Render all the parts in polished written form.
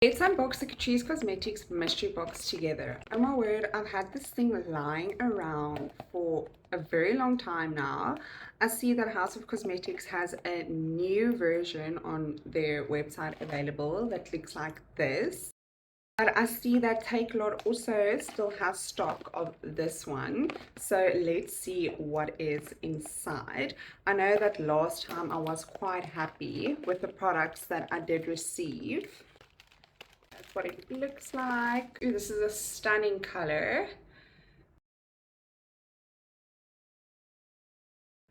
Let's unbox the Catrice Cosmetics mystery box together. Oh my word, I've had this thing lying around for a very long time now. I see that House of Cosmetics has a new version on their website available that looks like this. But I see that Take Lot also still has stock of this one. So let's see what is inside. I know that last time I was quite happy with the products that I did receive. That's what it looks like. Ooh, this is a stunning color.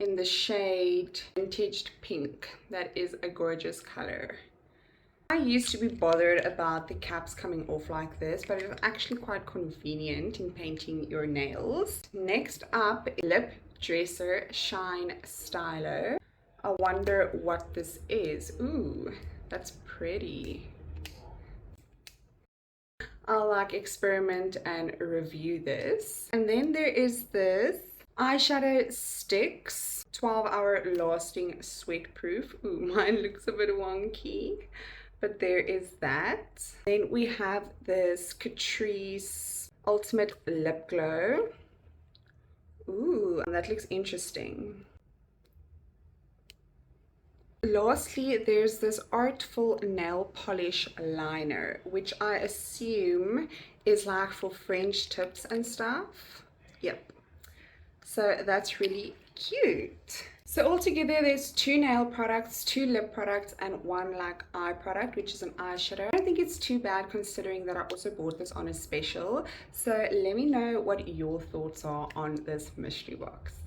In the shade Vintaged Pink. That is a gorgeous color. I used to be bothered about the caps coming off like this, but it's actually quite convenient in painting your nails. Next up, Lip Dresser Shine Stylo. I wonder what this is. Ooh, that's pretty. I'll like experiment and review this. And then there is this eyeshadow sticks, 12-hour lasting sweat proof. Ooh, mine looks a bit wonky, but there is that. Then we have this Catrice Ultimate Lip Glow. Ooh, that looks interesting. Lastly, there's this Artful Nail Polish Liner, which I assume is like for French tips and stuff. Yep. So that's really cute. So altogether, there's 2 nail products, 2 lip products, and 1 like eye product, which is an eyeshadow. I don't think it's too bad considering that I also bought this on a special. So let me know what your thoughts are on this mystery box.